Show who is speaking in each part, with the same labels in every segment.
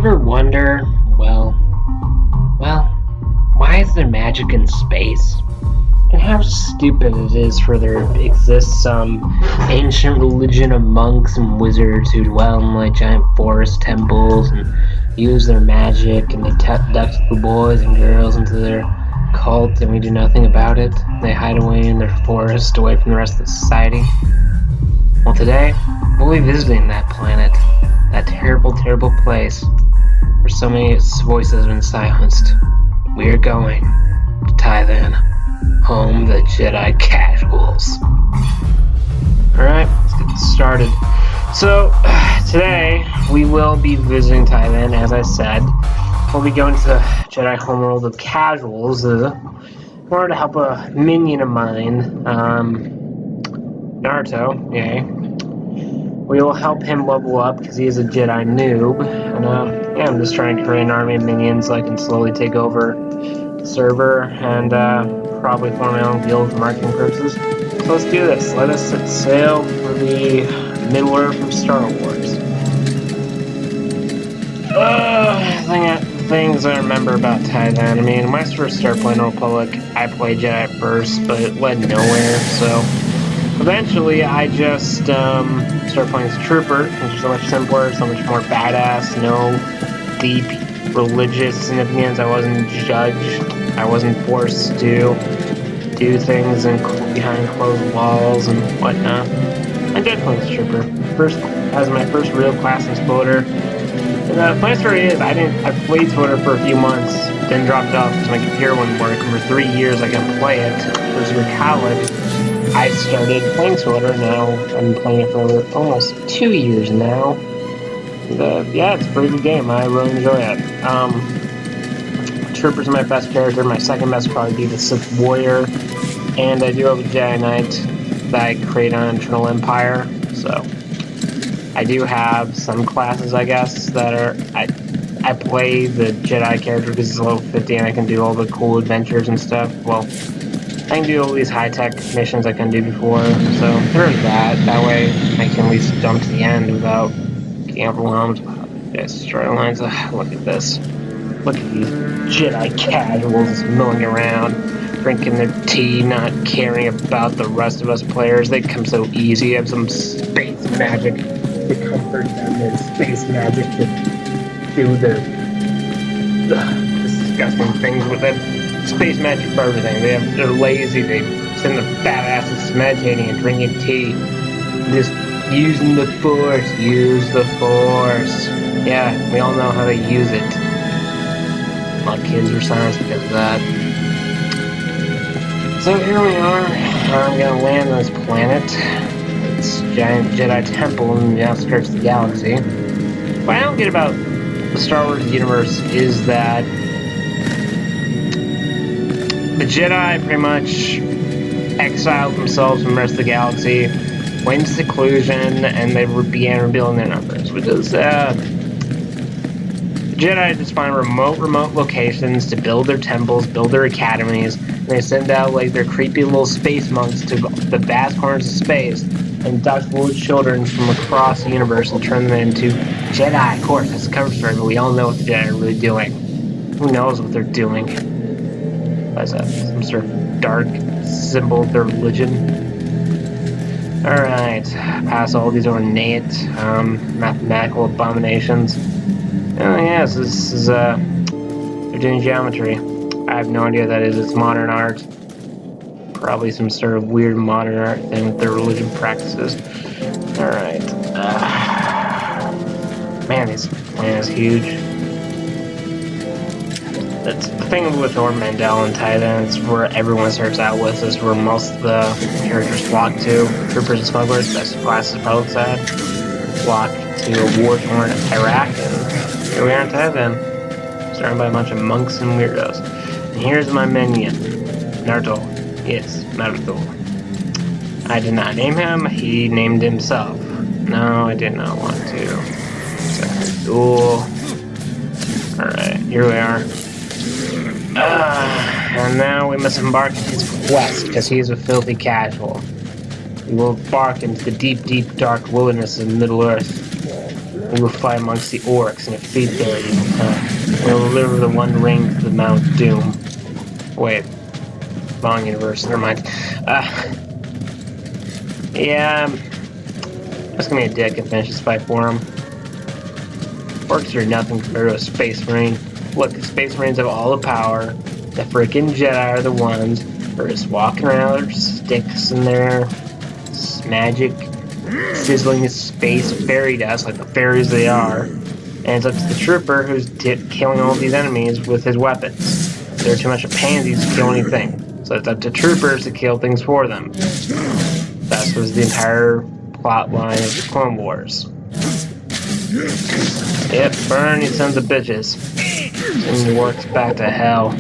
Speaker 1: ever wonder, well, why is there magic in space? And how stupid it is for there exists some ancient religion of monks and wizards who dwell in like giant forest temples and use their magic, and they abduct the boys and girls into their cult, and we do nothing about it. They hide away in their forest away from the rest of society. Well, today we'll be visiting that planet, that terrible, terrible place where so many voices have been silenced. We are going to Thailand, home of the Jedi casuals. Alright, let's get started. So, today we will be visiting Thailand, as I said. We'll be going to the Jedi homeworld of casuals in order to help a minion of mine, Naruto, yay. We will help him level up because he is a Jedi noob. And yeah, I'm just trying to create an army of minions so I can slowly take over the server and probably form my own guild for marketing purposes. So let's do this. Let us set sail for the Middle-earth from Star Wars. Things I remember about Thailand. I mean, when I first started playing Republic, I played Jedi at first, but it led nowhere, so eventually I just started playing as a trooper, which is so much simpler, so much more badass, no deep religious significance. I wasn't judged, I wasn't forced to do things behind closed walls and whatnot. I did play as a trooper. As my first real class in Spoder. And the funny story is, I played Spoder for a few months, then dropped it off because my computer wouldn't work, and for 3 years I couldn't play it. Because through college, I started playing Spoder. Now I'm playing it for almost 2 years now. And, yeah, it's a pretty good game. I really enjoy it. Trooper's my best character. My second best would probably be the Sith Warrior. And I do have a Jedi Knight that I create on Eternal Empire. So I do have some classes, I guess, that are... I play the Jedi character because it's level 50 and I can do all the cool adventures and stuff. Well, I can do all these high-tech missions I couldn't do before, so there's that. That way I can at least jump to the end without getting overwhelmed. Yes, storylines. Look at this. Look at these Jedi casuals milling around, drinking their tea, not caring about the rest of us players. They come so easy. Have some space magic to comfort them, and space magic to do their disgusting things with it. Space magic for everything. They're lazy. They send their fat asses meditating and drinking tea. Just using the Force. Use the Force. Yeah, we all know how to use it. A lot of kids are silenced because of that. So here we are. I'm gonna land on this planet. It's a giant Jedi temple in the outskirts of the galaxy. What I don't get about the Star Wars universe is that the Jedi pretty much exiled themselves from the rest of the galaxy, went into seclusion, and they began revealing their numbers, which is the Jedi just find remote locations to build their temples, build their academies, and they send out like their creepy little space monks to the vast corners of space and abduct little children from across the universe and turn them into Jedi. Of course, that's a cover story, but we all know what the Jedi are really doing. Who knows what they're doing? What is that? Some sort of dark symbol of their religion? Alright, pass all these ornate mathematical abominations. Oh yes, this is, they're doing geometry. I have no idea what that is. It's modern art. Probably some sort of weird modern art thing with their religion practices. Alright. Man, this planet is huge. That's the thing with Lord Mandel and Thailand. It's where everyone starts out with. Is where most of the characters flock to. Troopers and smugglers, best classes public side, flock to a war-torn Iraq, and here we are in Thailand, surrounded by a bunch of monks and weirdos. And here's my minion, Naruto. Yes, Naruto. I did not name him. He named himself. No, I did not want to. Cool. Alright, here we are. And now we must embark on his quest, because he is a filthy casual. We will embark into the deep, deep, dark wilderness of Middle-earth. We will fight amongst the orcs and defeat their evil kind. We will deliver the One Ring to the Mount Doom. Wait. Wrong universe. Never mind. Yeah. That's gonna be a dick and finish this fight for him. Orcs are nothing compared to a Space Marine. Look, the Space Marines have all the power. The freaking Jedi are the ones who are just walking around with their sticks and their magic, sizzling space fairy dust like the fairies they are. And it's up to the trooper who's killing all these enemies with his weapons. They're too much of pansies to kill anything. So it's up to troopers to kill things for them. That was the entire plot line of the Clone Wars. Yep, burn you sons of bitches. Send your works back to hell.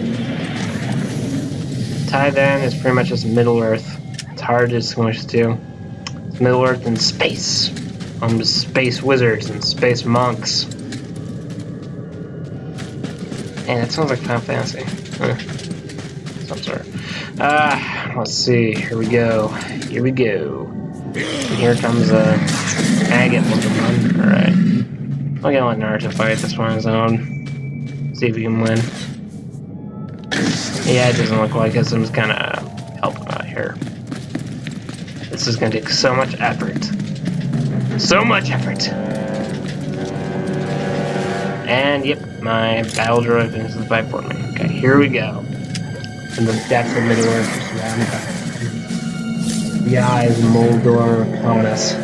Speaker 1: Taiwan is pretty much just Middle Earth. It's hard to distinguish too. It's Middle Earth and space. Home to space wizards and space monks. Man, that sounds like Final Fantasy. Some sort. Let's see. Here we go. Here we go. And here comes a agate looking one. Alright. I'll get on Naruto fight this one on his own. See if he can win. Yeah, it doesn't look like it, so I'm just kinda helping him out here. This is gonna take so much effort. So much effort! And yep, my battle droid finishes the fight for me. Okay, here we go. And the depths of Middle-earth are surrounded by the eyes of Moldor upon us.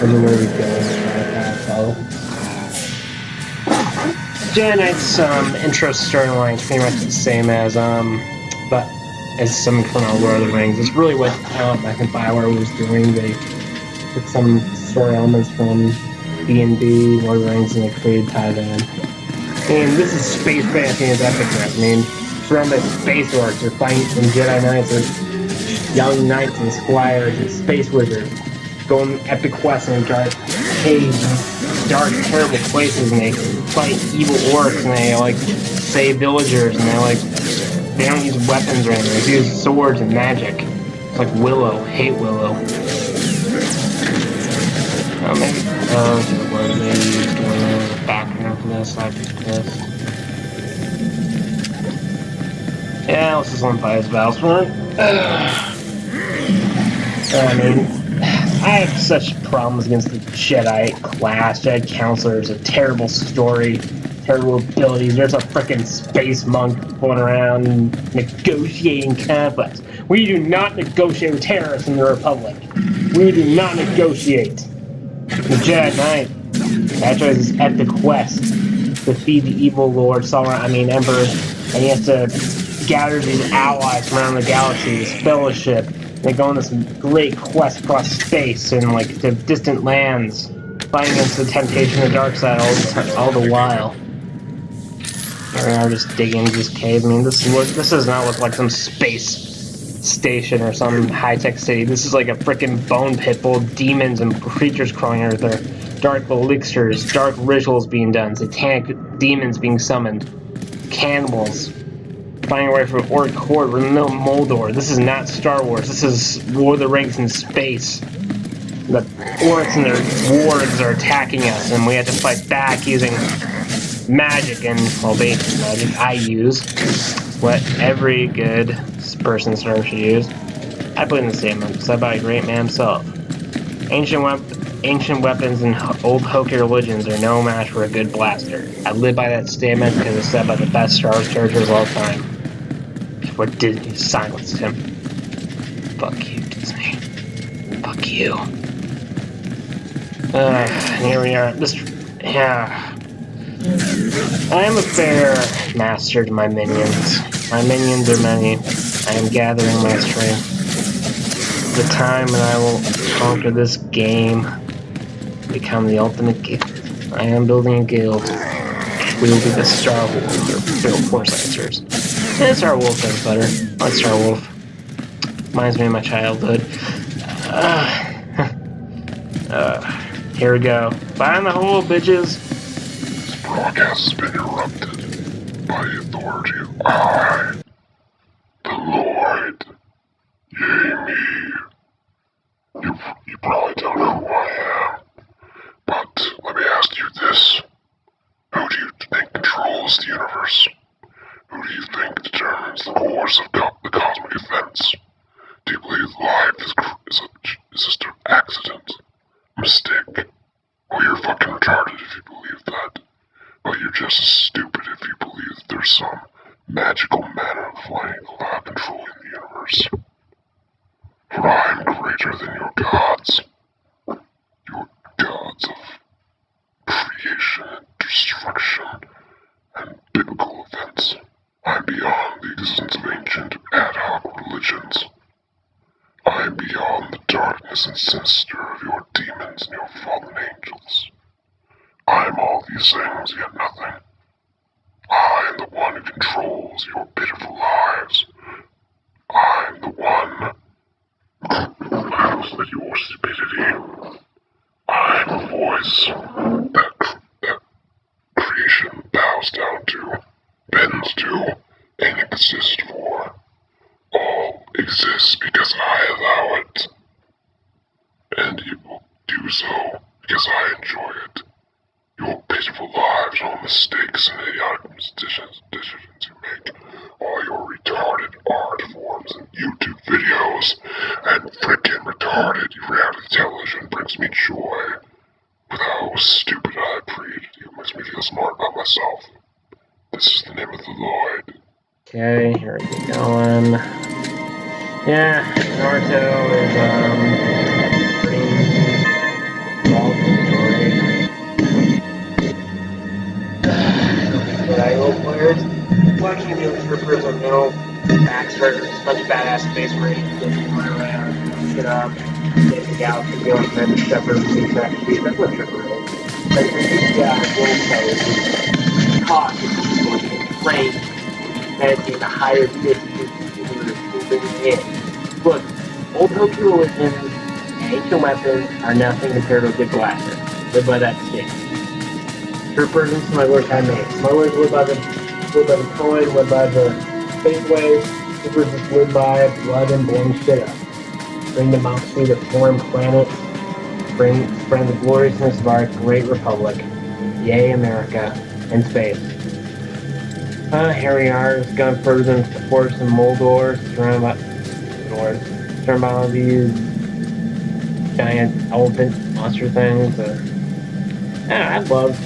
Speaker 1: Everywhere we go, follow. Jedi Knight's intro storyline is pretty much the same as something from Lord of the Rings. It's really what I think BioWare was doing. They took some story elements from D&D, Lord of the Rings, and they created Taiwan. And this is space fantasy and epicness. I mean, surrounded by space orcs, they're fighting in Jedi Knights, there's young knights and squires and space wizards going epic quests in dark caves, dark, terrible places, and they fight evil orcs, and they save villagers, and they don't use weapons or anything. They use swords and magic. It's like Willow. Hate Willow. Maybe use the background for this. I picked this. Yeah, let's just let him fight his battles for it. I mean, I have such problems against the Jedi class. Jedi Counselors, a terrible story, terrible abilities. There's a frickin' space monk going around negotiating conflicts. We do not negotiate with terrorists in the Republic. We do not negotiate. The Jedi Knight actually has this epic quest to defeat the evil Emperor, and he has to gather these allies from around the galaxy, this fellowship. They go on this great quest across space and to distant lands, fighting against the temptation of the dark side all the while. Here we are just digging into this cave. I mean, this does not look like some space station or some high-tech city. This is like a frickin' bone pit full of demons and creatures crawling out there. Dark elixirs, dark rituals being done, satanic demons being summoned, cannibals finding away from Orc Horde. We're in the middle of Moldor. This is not Star Wars. This is Lord of the Rings in space. The orcs and their wargs are attacking us, and we have to fight back using magic and, well, basic magic. I use what every good person should use. I put in the statement, said by a great man himself. Ancient weapons and old hokey religions are no match for a good blaster. I live by that statement because it's said by the best Star Wars characters of all time. Before Disney silenced him. Fuck you, Disney. Fuck you. Here we are. I am a fair master to my minions. My minions are many. I am gathering my strength. The time when I will conquer this game, become the ultimate gift. I am building a guild. We will be the Star Wolves, or Force Lancers. And Star Wolf sounds better. I like Star Wolf. Reminds me of my childhood. Here we go. Fire in the hole, bitches!
Speaker 2: This broadcast has been interrupted by the authority of I, the Lord. Yea, me. You probably don't know who I am, but let me ask you But you're just as stupid if you believe that there's some magical manner of light allowed controlling the universe. For I am greater than your gods of creation and destruction and biblical events. I am beyond the existence of ancient ad hoc religions. I am beyond the darkness and sinister of your demons and your fallen angels. I am all these things, yet nothing. I am the one who controls your pitiful lives. I am the one who laughs at your stupidity. I am a voice that creation bows down to, bends to, and exists for. All exists because I allow it. And it will do so because I enjoy it. Your pitiful lives, all mistakes and idiotic decisions you make, all your retarded art forms and YouTube videos, and frickin' retarded reality television brings me joy. With how stupid I created you makes me feel smart about myself. This is the name of the Lord.
Speaker 1: Okay, here we go. Yeah, Naruto is pretty involved in the story. Jedi role players, watching the troopers are no backstory, just a bunch of badass space marines that run around, get up, get the galaxy, go and then shepherd and see back to that's what trooper is. But these role players who talk and train, meditate the higher distances people that are moving in. Look, old Hoku religions and ancient weapons are nothing compared to a good blaster. Live by that stick. Troopers and smugglers had made. Smugglers live by the coin, live by the spaceways. Troopers just live by blood and blowing shit up. Bring democracy to foreign planets. Spread the gloriousness of our great republic. Yay, America and space. Here we are, just going further than the forest and Moldor, surrounded by all these giant elephant monster things. I love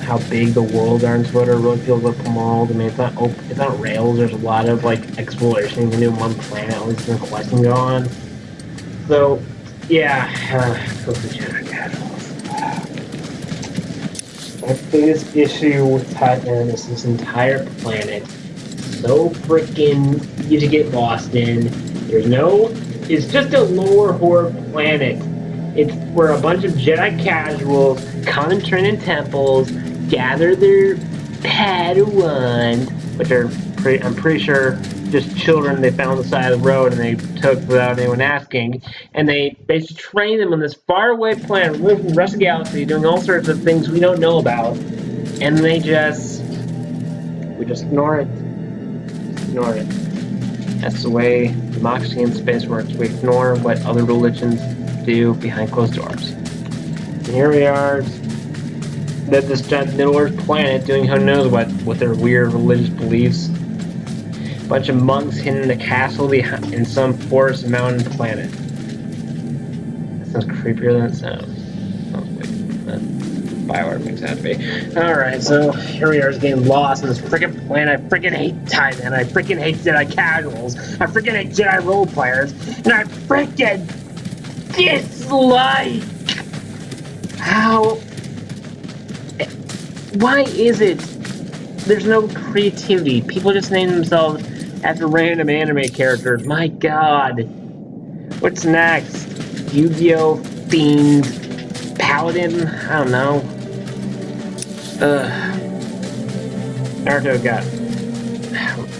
Speaker 1: how big the world are in Twitter. It really feels like a world. I mean, it's not rails. There's a lot of like exploration you can do on one planet. At least some questing go on. So, yeah, those are Jedi casuals. My biggest issue with Titan is this entire planet. So freaking easy to get lost in. It's just a lower horde planet. It's where a bunch of Jedi casuals come and train in temples, gather their Padawans, which are I'm pretty sure just children they found on the side of the road and they took without anyone asking, and they basically train them on this faraway planet, living in the rest of the galaxy, doing all sorts of things we don't know about, and we just ignore it. Just ignore it. That's the way democracy in space works. We ignore what other religions do behind closed doors. And here we are, that this giant Middle Earth planet doing who knows what with their weird religious beliefs. A bunch of monks hidden in a castle in some forest mountain planet. That sounds creepier than it sounds. Bioware makes that to be. Alright, so here we are just getting lost in this freaking planet. I freaking hate Titan. I freaking hate Jedi casuals. I freaking hate Jedi role players. And I freaking dislike how. Why is it there's no creativity? People just name themselves after random anime characters. My god. What's next? Yu-Gi-Oh! Themed Paladin? I don't know. Naruto got.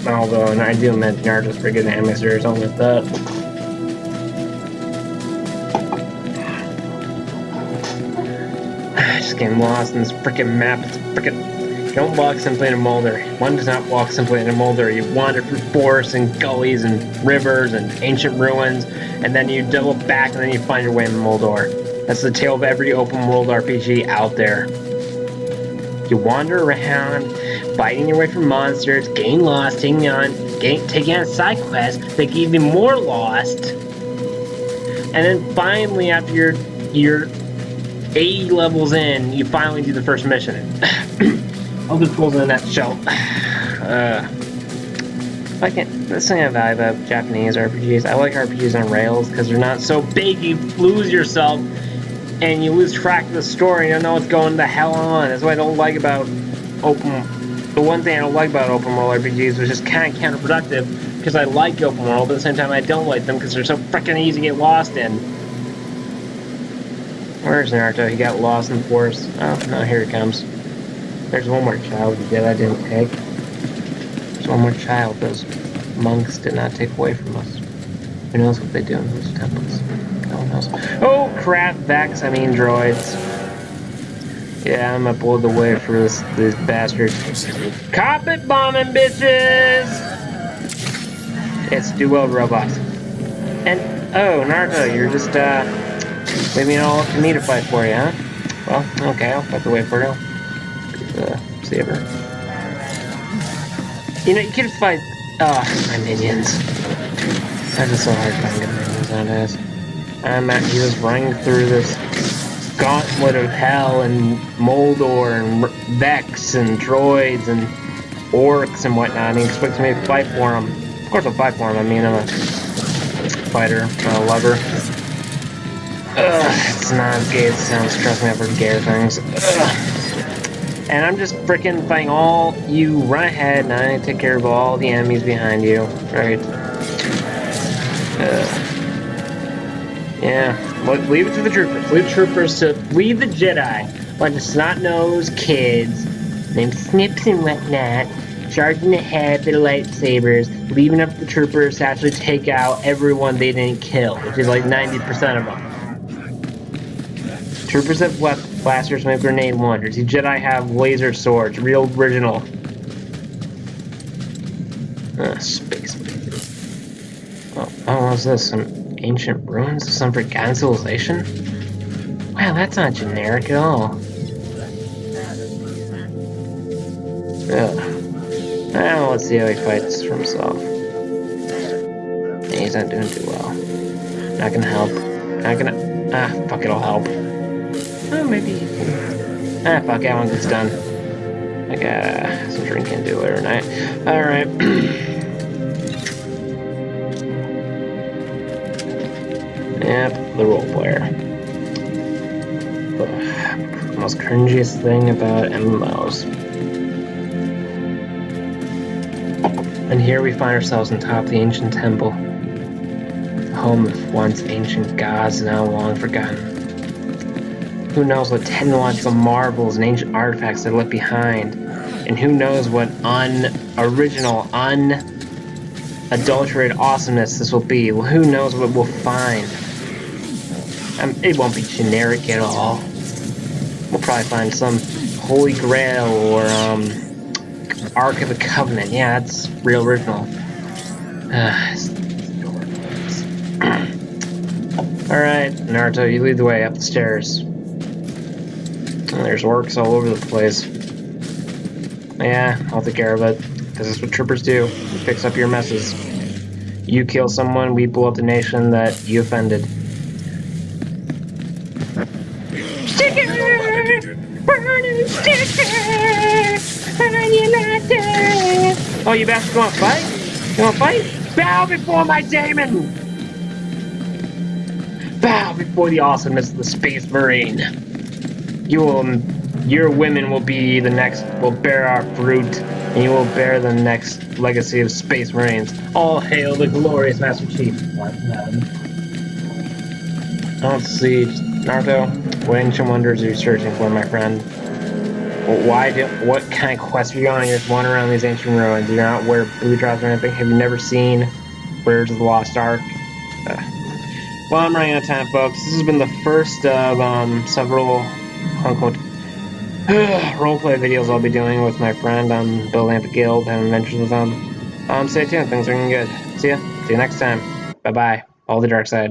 Speaker 1: Although, and I do admit Naruto's pretty good anime series, I'll admit that. Just getting lost in this freaking map. It's freaking. You don't walk simply in a molder. One does not walk simply in a molder. You wander through forests and gullies and rivers and ancient ruins, and then you double back and then you find your way in Moldor. That's the tale of every open world RPG out there. You wander around, fighting your way from monsters, getting lost, taking on side quests that get even more lost, and then finally, after you're 80 levels in, you finally do the first mission. Other tools in a nutshell. This thing I value about Japanese RPGs. I like RPGs on rails because they're not so big you lose yourself and you lose track of the story. You don't know what's going the hell on. That's what I don't like about the one thing I don't like about open world RPGs, which is kind of counterproductive, because I like open world, but at the same time I don't like them because they're so freaking easy to get lost in. Where's Naruto? He got lost in the forest. Oh, no, here he comes. There's one more child we did I didn't take. There's one more child those monks did not take away from us. Who knows what they do in those temples? No one knows. Oh, crap, Vex, I mean droids. Yeah, I'm gonna blow the way for these bastards. Carpet bombing, bitches! It's duo robots. And, oh, Naruto, you're just, leaving it all up to me to fight for you, huh? Well, okay, I'll fight the way for you. Saber. You know, you could fight, my minions. That's just so hard finding good minions nowadays. He was running through this gauntlet of hell and Moldor and Vex and droids and orcs and whatnot, and he expects me to fight for him. Of course I'll fight for him. I mean, I'm a fighter, not a lover. It's not as gay as it sounds. Trust me, I've heard gayer things. And I'm just freaking fighting all you. Run ahead, and I take care of all the enemies behind you. Right? Yeah. Leave it to the troopers. Leave the Jedi. Bunch of snot-nosed kids named Snips and whatnot, charging ahead with their lightsabers, leaving up the troopers to actually take out everyone they didn't kill, which is like 90% of them. Troopers have blasters, make grenade launchers. The Jedi have laser swords, real original. Space baby. Oh, what's this? Some ancient ruins of some forgotten civilization? Wow, that's not generic at all. Now let's see how he fights for himself. He's not doing too well. Not gonna help. Fuck, it'll help. Oh, maybe. Fuck, that one gets done. I got some drinking to do later tonight. Alright. Yep, the role player. The most cringiest thing about MMOs. And here we find ourselves on top of the ancient temple. The home of once ancient gods now long forgotten. Who knows what technological marvels and ancient artifacts they left behind. And who knows what unadulterated awesomeness this will be. Well, who knows what we'll find. It won't be generic at all. We'll probably find some Holy Grail or Ark of the Covenant. Yeah, that's real original. Alright, Naruto, you lead the way up the stairs. There's orcs all over the place. Yeah, I'll take care of it. Because that's what troopers do. We fix up your messes. You kill someone, we blow up the nation that you offended. Oh, you bastards wanna fight? You wanna fight? Bow before my daemon! Bow before the awesomeness of the Space Marine. Your women will bear our fruit, and you will bear the next legacy of Space Marines. All hail the glorious Master Chief. Let's see, Naruto, what ancient wonders are you searching for, my friend? What kind of quest are you on? You're just wandering around these ancient ruins. You're not where blue drops or anything. Have you never seen Raiders of the Lost Ark? Well, I'm running out of time, folks. This has been the first of several quote-unquote roleplay videos I'll be doing with my friend. I'm building up a guild, having adventures with them. Stay tuned, things are getting good. See ya. See you next time. Bye-bye. All the dark side.